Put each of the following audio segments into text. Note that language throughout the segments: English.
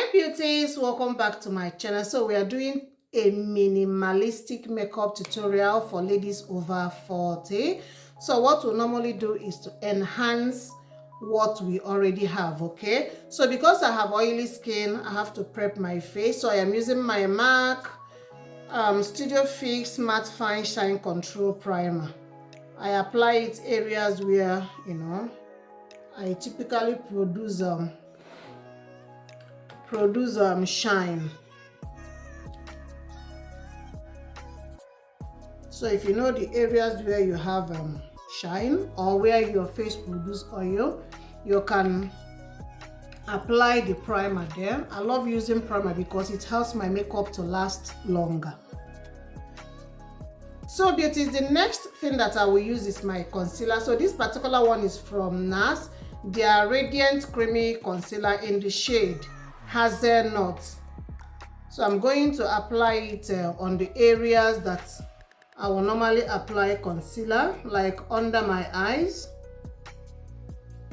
Hi beauties, welcome back to my channel. So we are doing a minimalistic makeup tutorial for ladies over 40. So what we normally do is to enhance what we already have. Okay, so because I have oily skin, I have to prep my face. So I am using my MAC Studio Fix Matte Fine Shine Control Primer. I apply it areas where I typically produce shine. So if you know the areas where you have shine or where your face produce oil, you can apply the primer there. I love using primer because it helps my makeup to last longer. So beauties, the next thing that I will use is my concealer. So this particular one is from NARS, their Radiant Creamy Concealer in the shade Hazelnut. So I'm going to apply it on the areas that I will normally apply concealer, like under my eyes.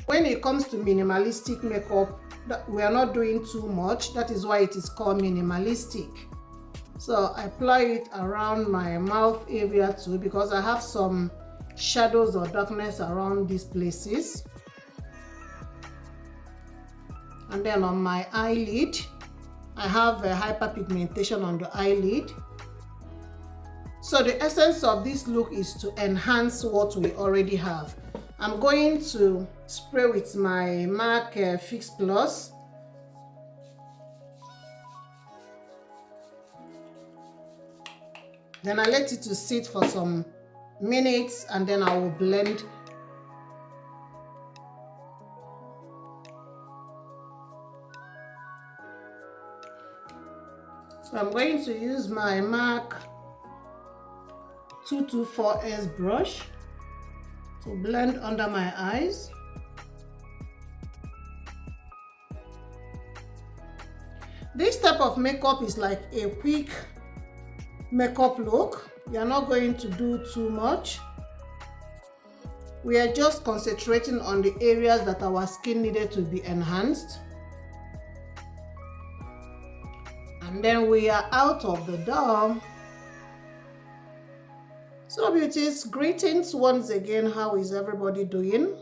When it comes to minimalistic makeup, we are not doing too much. That is why it is called minimalistic. So I apply it around my mouth area too, because I have some shadows or darkness around these places. And then on my eyelid, I have a hyperpigmentation on the eyelid. So the essence of this look is to enhance what we already have. I'm going to spray with my MAC Fix Plus. Then I let it to sit for some minutes and then I will blend. So I'm going to use my MAC 224S brush to blend under my eyes. This type of makeup is like a quick makeup look. We are not going to do too much. We are just concentrating on the areas that our skin needed to be enhanced. And then we are out of the door. So beauties, greetings once again. How is everybody doing?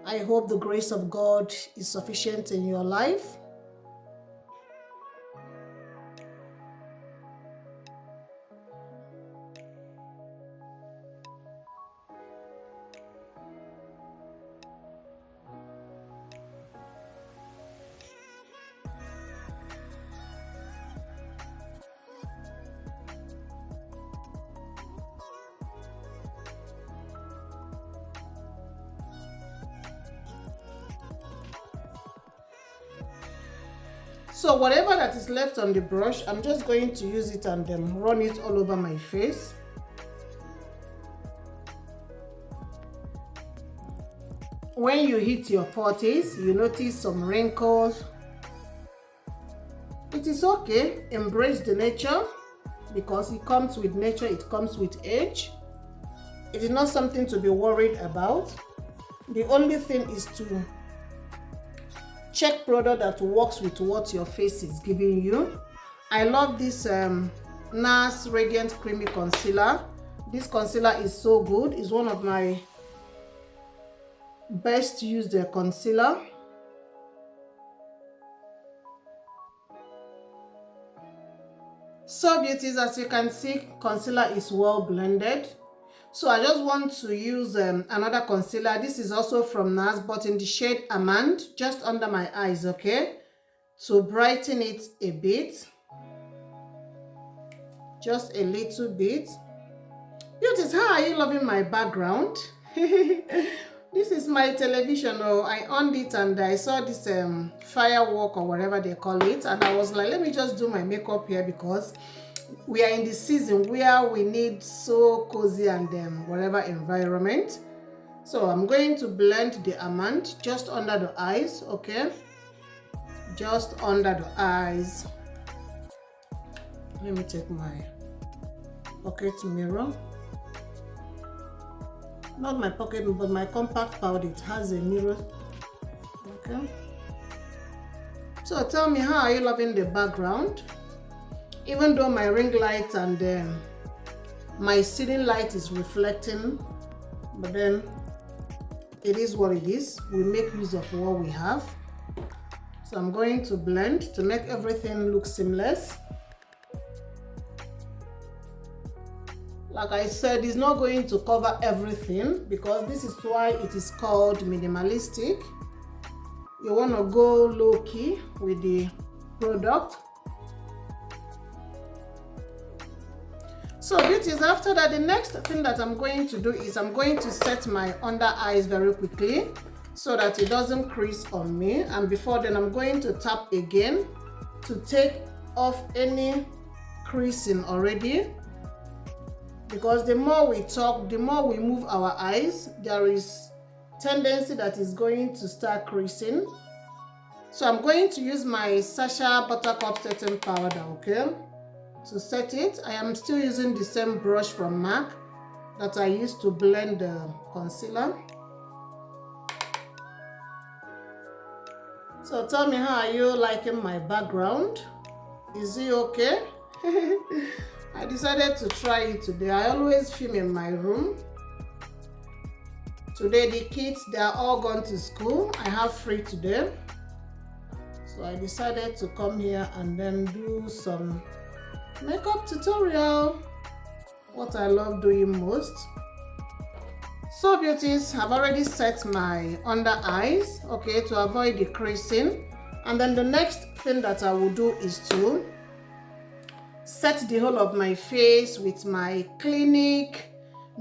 I hope the grace of God is sufficient in your life. So whatever that is left on the brush, I'm just going to use it and then run it all over my face. When you hit your 40s, you notice some wrinkles. It is okay. Embrace the nature because it comes with nature, it comes with age. It is not something to be worried about. The only thing is to check product that works with what your face is giving you. I love this NARS Radiant Creamy Concealer. This concealer is so good. It's one of my best used concealer. So beauties, as you can see, concealer is well blended. So I just want to use another concealer. This is also from NARS, but in the shade Almond, just under my eyes, okay? To brighten it a bit. Just a little bit. Beauties, how are you loving my background? This is my television. Oh, I on it and I saw this firework or whatever they call it. And I was like, let me just do my makeup here because we are in the season where we need so cozy and whatever environment. So I'm going to blend the Almond just under the eyes, okay? Just under the eyes. Let me take my pocket mirror. Not my pocket, but my compact powder. It has a mirror, okay? So tell me, how are you loving the background? Even though my ring light and my ceiling light is reflecting, but then it is what it is. We make use of what we have. So I'm going to blend to make everything look seamless. Like I said, it's not going to cover everything because this is why it is called minimalistic. You want to go low key with the product. So beauties, after that, the next thing that I'm going to do is I'm going to set my under eyes very quickly so that it doesn't crease on me. And before then, I'm going to tap again to take off any creasing already. Because the more we talk, the more we move our eyes, there is tendency that is going to start creasing. So I'm going to use my Sasha Buttercup setting powder, okay, to set it. I am still using the same brush from MAC that I used to blend the concealer. So tell me, how are you liking my background? Is it okay? I decided to try it today. I always film in my room. Today the kids, they are all gone to school. I have free today. So I decided to come here and then do some makeup tutorial. What I love doing most. So beauties, I've already set my under eyes, okay, to avoid the creasing. And then the next thing that I will do is to set the whole of my face with my Clinique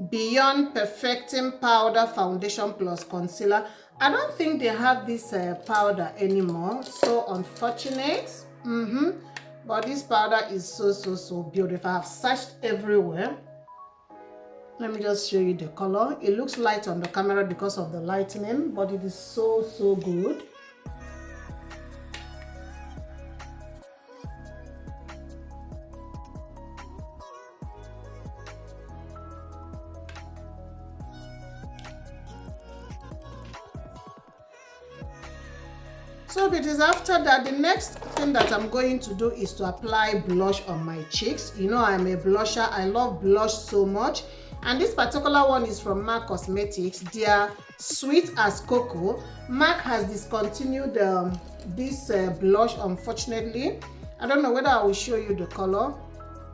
Beyond Perfecting Powder Foundation Plus Concealer. I don't think they have this powder anymore, so unfortunate. But this powder is so beautiful. I've searched everywhere. Let me just show you the color. It looks light on the camera because of the lightning, but it is so good. So it is after that, the next thing that I'm going to do is to apply blush on my cheeks. You know, I'm a blusher. I love blush so much. And this particular one is from MAC Cosmetics. They are Sweet as Cocoa. MAC has discontinued this blush, unfortunately. I don't know whether I will show you the color.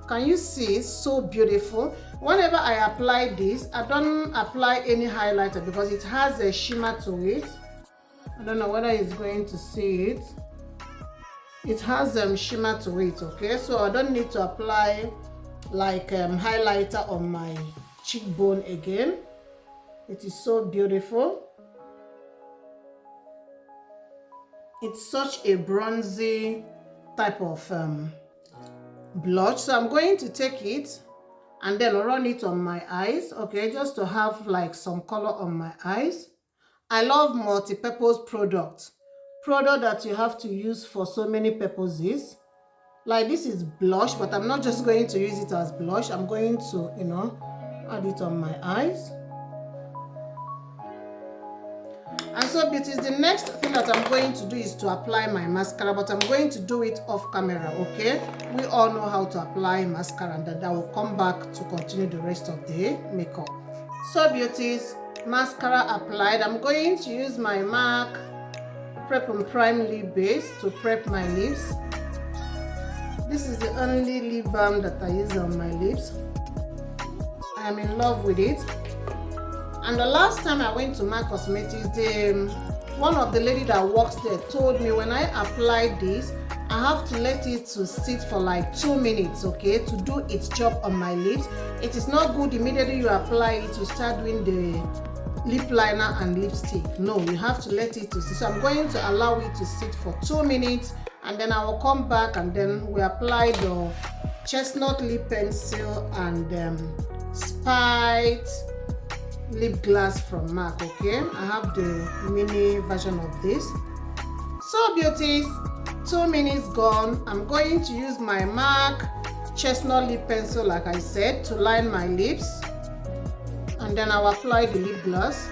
Can you see? It's so beautiful. Whenever I apply this, I don't apply any highlighter because it has a shimmer to it. I don't know whether it's going to see it. It has shimmer to it, okay? So I don't need to apply like highlighter on my cheekbone again. It is so beautiful. It's such a bronzy type of blush. So I'm going to take it and then run it on my eyes, okay, just to have like some color on my eyes. I love multi-purpose product that you have to use for so many purposes. Like this is blush, but I'm not just going to use it as blush. I'm going to, you know, add it on my eyes. And so beauties, the next thing that I'm going to do is to apply my mascara, but I'm going to do it off camera, okay? We all know how to apply mascara, and then I will come back to continue the rest of the makeup. So beauties, mascara applied. I'm going to use my MAC Prep and Prime Lip Base to prep my lips. This is the only lip balm that I use on my lips. I am in love with it. And the last time I went to MAC Cosmetics, one of the lady that works there told me when I apply this, I have to let it to sit for like 2 minutes, okay, to do its job on my lips. It is not good immediately you apply it, you start doing the lip liner and lipstick. No, you have to let it to sit. So I'm going to allow it to sit for 2 minutes, and then I will come back and then we apply the chestnut lip pencil and Spite lip gloss from MAC, okay? I have the mini version of this. So beauties, 2 minutes gone. I'm going to use my MAC chestnut lip pencil, like I said, to line my lips, and then I'll apply the lip gloss.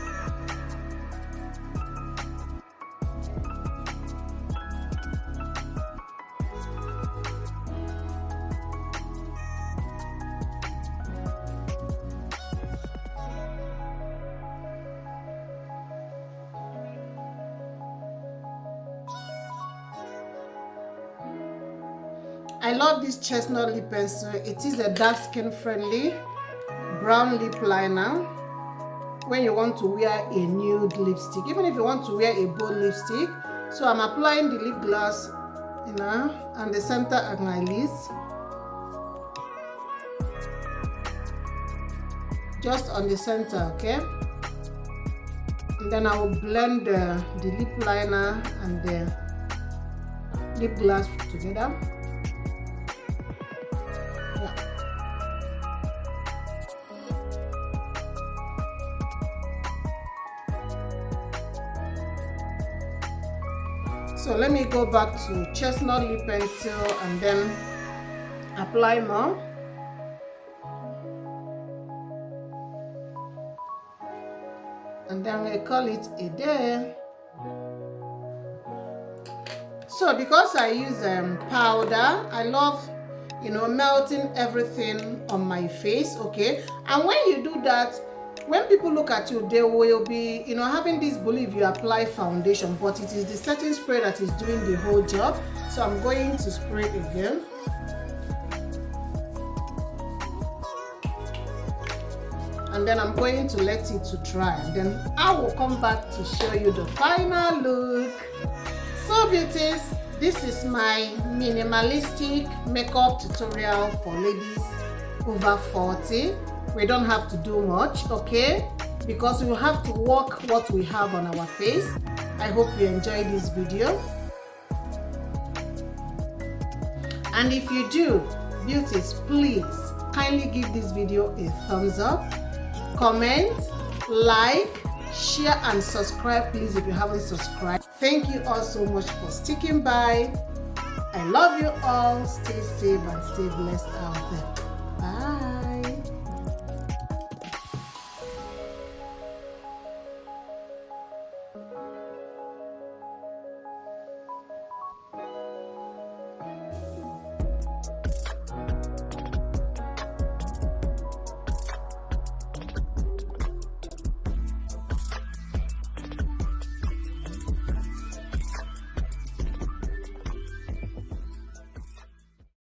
I love this chestnut lip pencil. It is a dark skin friendly brown lip liner when you want to wear a nude lipstick, even if you want to wear a bold lipstick. So I'm applying the lip gloss, you know, on the center of my lids, just on the center, okay? And then I will blend the lip liner and the lip gloss together. Yeah. So let me go back to chestnut lip pencil and then apply more. And then we call it a day. So because I use powder, I love, you know, melting everything on my face, okay? And when you do that, when people look at you, they will be, you know, having this belief you apply foundation, but it is the setting spray that is doing the whole job. So I'm going to spray it again. And then I'm going to let it to dry, and then I will come back to show you the final look. So beauties, this is my minimalistic makeup tutorial for ladies over 40. We don't have to do much, okay? Because we will have to work what we have on our face. I hope you enjoyed this video. And if you do, beauties, please kindly give this video a thumbs up. Comment, like, share and subscribe please if you haven't subscribed. Thank you all so much for sticking by. I love you all. Stay safe and stay blessed out there.